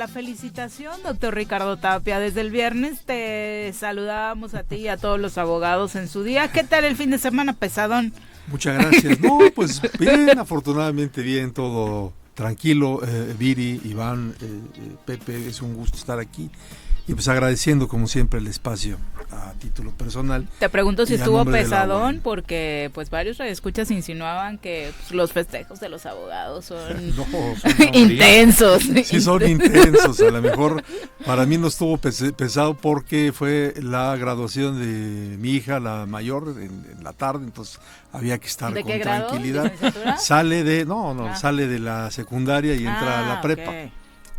la felicitación, doctor Ricardo Tapia. Desde el viernes te saludábamos a ti y a todos los abogados en su día. ¿Qué tal el fin de semana, pesadón? Muchas gracias. No, pues bien, afortunadamente bien, todo tranquilo. Viri, Iván, Pepe, es un gusto estar aquí. Y pues agradeciendo como siempre el espacio a título personal. Te pregunto si estuvo pesadón, porque pues varios radioescuchas insinuaban que pues, los festejos de los abogados son, son intensos. Sí, son intensos. A lo mejor para mí no estuvo pesado porque fue la graduación de mi hija, la mayor, en la tarde, entonces había que estar con tranquilidad. Sale de la secundaria y entra a la prepa. Okay.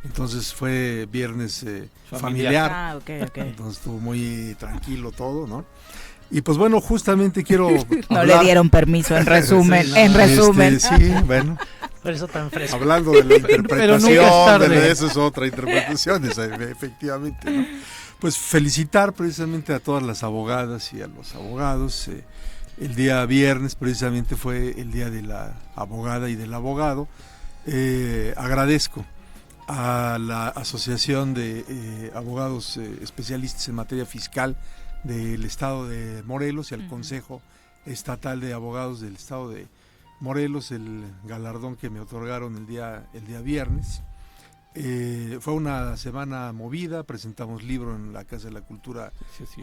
Entonces fue viernes familiar. Okay. Entonces estuvo muy tranquilo todo, ¿no? Y pues bueno, justamente quiero no le dieron permiso, en resumen, sí, bueno. Por eso tan fresco. Hablando de la interpretación, eso es otra interpretación, efectivamente, ¿no? Pues felicitar precisamente a todas las abogadas y a los abogados. El día viernes precisamente fue el día de la abogada y del abogado. Agradezco a la Asociación de Abogados Especialistas en Materia Fiscal del Estado de Morelos y al Consejo Estatal de Abogados del Estado de Morelos el galardón que me otorgaron el día viernes. Fue una semana movida, presentamos libro en la Casa de la Cultura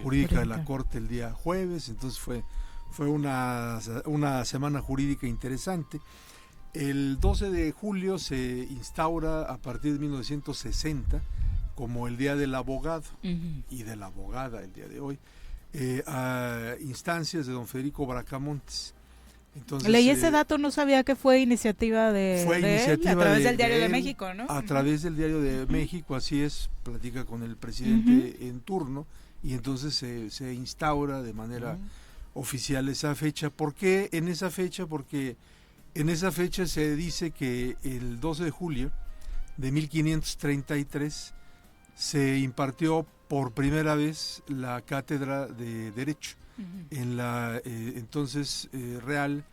Jurídica de la Corte el día jueves, entonces fue una semana jurídica interesante. El 12 de julio se instaura a partir de 1960 como el Día del Abogado y de la Abogada el día de hoy, a instancias de don Federico Bracamontes. Entonces, leí ese dato, no sabía que fue iniciativa de él, a través del Diario de México, ¿no? A través del Diario de México, así es, platica con el presidente en turno y entonces se instaura de manera oficial esa fecha. ¿Por qué en esa fecha? Porque en esa fecha se dice que el 12 de julio de 1533 se impartió por primera vez la cátedra de Derecho en la entonces Real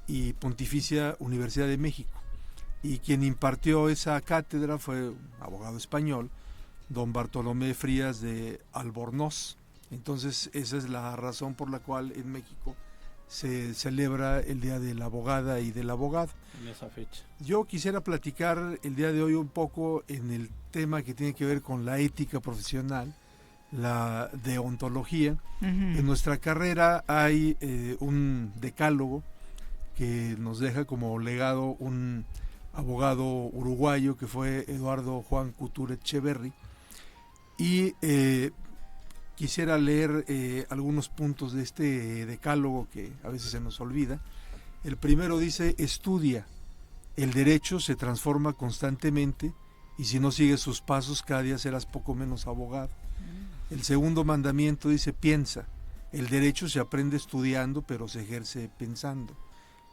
y Pontificia Universidad de México. Y quien impartió esa cátedra fue un abogado español, don Bartolomé Frías de Albornoz. Entonces esa es la razón por la cual en México se celebra el Día de la Abogada y del Abogado. En esa fecha. Yo quisiera platicar el día de hoy un poco en el tema que tiene que ver con la ética profesional, la deontología. En nuestra carrera hay un decálogo que nos deja como legado un abogado uruguayo que fue Eduardo Juan Couture Echeverry, y quisiera leer algunos puntos de este decálogo que a veces se nos olvida. El primero dice: estudia, el derecho se transforma constantemente y si no sigues sus pasos cada día serás poco menos abogado. El segundo mandamiento dice: piensa, el derecho se aprende estudiando pero se ejerce pensando.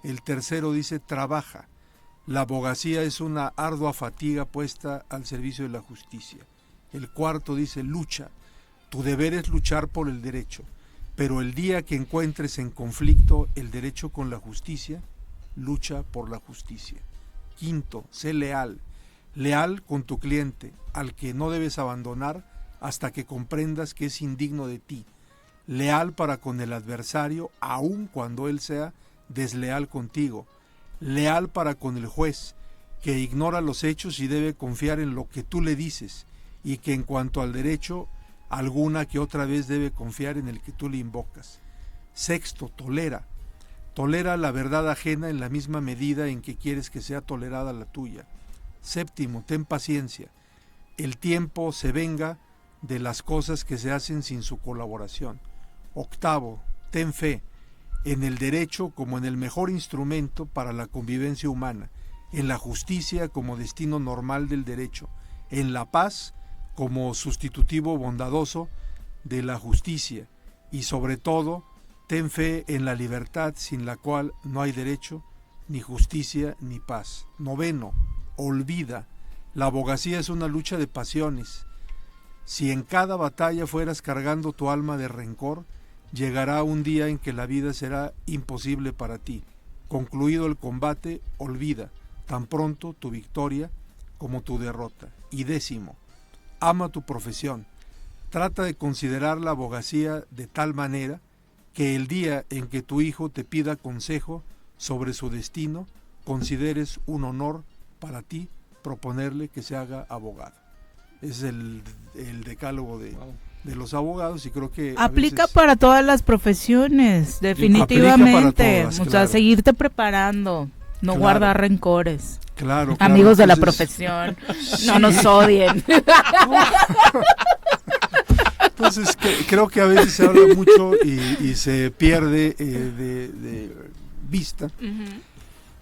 El tercero dice: trabaja, la abogacía es una ardua fatiga puesta al servicio de la justicia. El cuarto dice: lucha, tu deber es luchar por el derecho, pero el día que encuentres en conflicto el derecho con la justicia, lucha por la justicia. Quinto, sé leal, leal con tu cliente, al que no debes abandonar hasta que comprendas que es indigno de ti. Leal para con el adversario, aun cuando él sea desleal contigo. Leal para con el juez, que ignora los hechos y debe confiar en lo que tú le dices, y que en cuanto al derecho, alguna que otra vez debe confiar en el que tú le invocas. Sexto, tolera la verdad ajena en la misma medida en que quieres que sea tolerada la tuya. Séptimo, ten paciencia, el tiempo se venga de las cosas que se hacen sin su colaboración. Octavo, ten fe en el derecho como en el mejor instrumento para la convivencia humana, en la justicia como destino normal del derecho, en la paz como sustitutivo bondadoso de la justicia, y sobre todo, ten fe en la libertad sin la cual no hay derecho, ni justicia, ni paz. Noveno, olvida, la abogacía es una lucha de pasiones. Si en cada batalla fueras cargando tu alma de rencor, llegará un día en que la vida será imposible para ti. Concluido el combate, olvida, tan pronto tu victoria como tu derrota. Y 10, ama tu profesión. Trata de considerar la abogacía de tal manera que el día en que tu hijo te pida consejo sobre su destino, consideres un honor para ti proponerle que se haga abogado. Es el decálogo de los abogados, y creo que aplica veces, para todas las profesiones, definitivamente. Todas, o sea, claro. seguirte preparando, no Claro. guardar rencores. Claro, Amigos de la entonces, profesión, sí. no nos odien. Entonces creo que a veces se habla mucho y se pierde de vista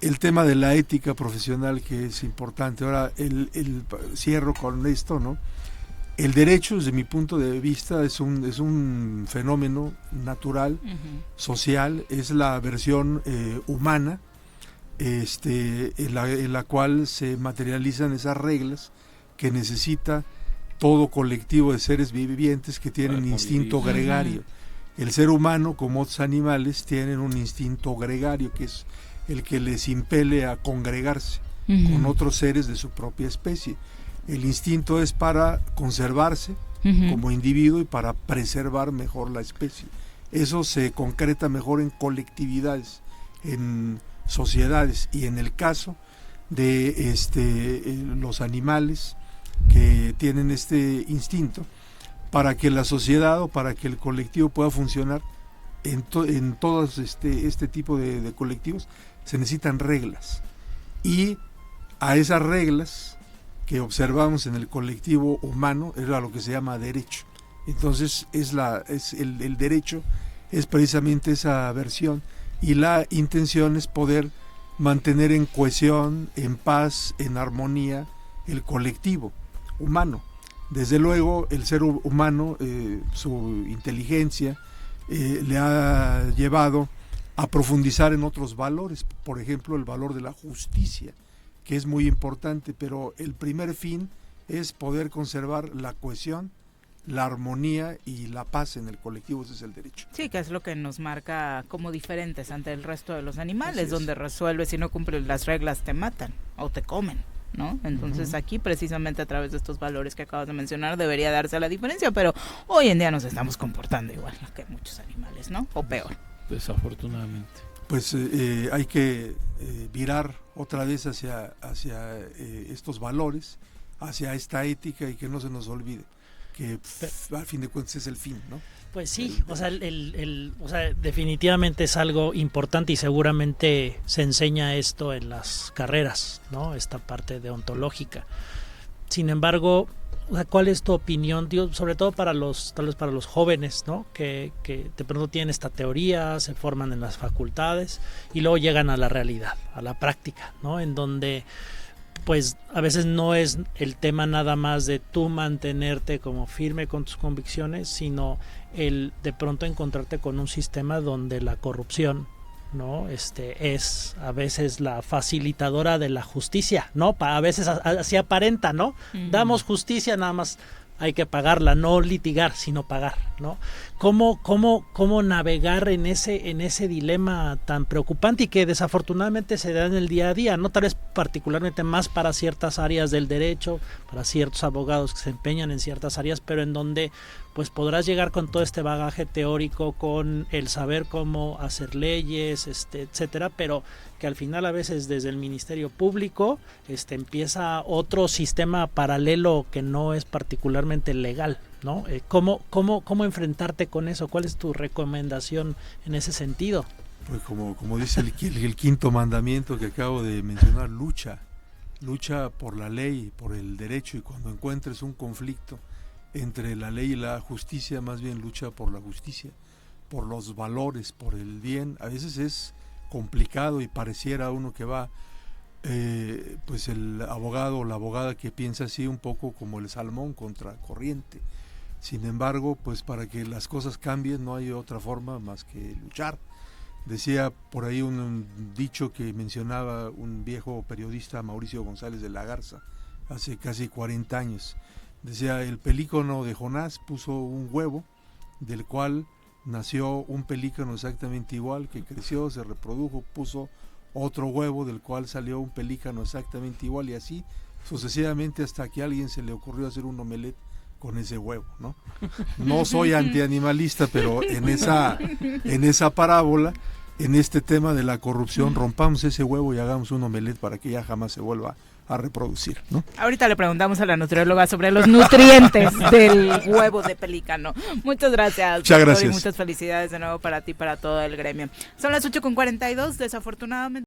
el tema de la ética profesional, que es importante. Ahora, cierro con esto, ¿no? El derecho, desde mi punto de vista, es un fenómeno natural, social, es la versión humana, en la cual se materializan esas reglas que necesita todo colectivo de seres vivientes que tienen instinto gregario. El ser humano, como otros animales, tienen un instinto gregario, que es el que les impele a congregarse con otros seres de su propia especie. El instinto es para conservarse como individuo y para preservar mejor la especie. Eso se concreta mejor en colectividades, en sociedades, y en el caso de los animales que tienen este instinto, para que la sociedad o para que el colectivo pueda funcionar en todos este tipo de colectivos, se necesitan reglas, y a esas reglas que observamos en el colectivo humano es a lo que se llama derecho. Entonces el derecho es precisamente esa versión, y la intención es poder mantener en cohesión, en paz, en armonía el colectivo humano. Desde luego el ser humano, su inteligencia le ha llevado a profundizar en otros valores, por ejemplo el valor de la justicia, que es muy importante, pero el primer fin es poder conservar la cohesión, la armonía y la paz en el colectivo. Ese es el derecho. Sí, que es lo que nos marca como diferentes ante el resto de los animales, donde resuelves, si no cumples las reglas te matan o te comen, ¿no? Entonces aquí precisamente a través de estos valores que acabas de mencionar debería darse la diferencia, pero hoy en día nos estamos comportando igual que muchos animales, ¿no? O peor. Desafortunadamente. Pues hay que virar otra vez hacia estos valores, hacia esta ética, y que no se nos olvide que al fin de cuentas es el fin, ¿no? Pues sí, o sea, definitivamente es algo importante, y seguramente se enseña esto en las carreras, ¿no? Esta parte deontológica. Sin embargo, o sea, ¿cuál es tu opinión, tío? Sobre todo tal vez para los jóvenes, ¿no? Que de pronto tienen esta teoría, se forman en las facultades y luego llegan a la realidad, a la práctica, ¿no? En donde pues a veces no es el tema nada más de tú mantenerte como firme con tus convicciones, sino el de pronto encontrarte con un sistema donde la corrupción, ¿no? Es a veces la facilitadora de la justicia, ¿no? A veces así aparenta, ¿no? Damos justicia, nada más hay que pagarla, no litigar, sino pagar, ¿no? ¿Cómo navegar en ese dilema tan preocupante y que desafortunadamente se da en el día a día, no tal vez particularmente más para ciertas áreas del derecho, para ciertos abogados que se empeñan en ciertas áreas, pero en donde pues podrás llegar con todo este bagaje teórico, con el saber cómo hacer leyes, etcétera, pero que al final a veces desde el Ministerio Público empieza otro sistema paralelo que no es particularmente legal, ¿no? ¿Cómo enfrentarte con eso? ¿Cuál es tu recomendación en ese sentido? Pues como dice el quinto mandamiento que acabo de mencionar, lucha por la ley, por el derecho, y cuando encuentres un conflicto entre la ley y la justicia, más bien lucha por la justicia, por los valores, por el bien. A veces es complicado y pareciera a uno que va pues el abogado o la abogada que piensa así un poco como el salmón contra corriente. Sin embargo, pues para que las cosas cambien no hay otra forma más que luchar. Decía por ahí un dicho que mencionaba un viejo periodista, Mauricio González de la Garza, hace casi 40 años. Decía, el pelícano de Jonás puso un huevo del cual nació un pelícano exactamente igual, que creció, se reprodujo, puso otro huevo del cual salió un pelícano exactamente igual, y así sucesivamente hasta que a alguien se le ocurrió hacer un omelette con ese huevo, ¿no? No soy antianimalista, pero en esa parábola, en este tema de la corrupción, rompamos ese huevo y hagamos un omelette para que ya jamás se vuelva a reproducir, ¿no? Ahorita le preguntamos a la nutrióloga sobre los nutrientes del huevo de pelícano. Muchas gracias. Muchas gracias. Y muchas felicidades de nuevo para ti y para todo el gremio. Son las 8:42, desafortunadamente.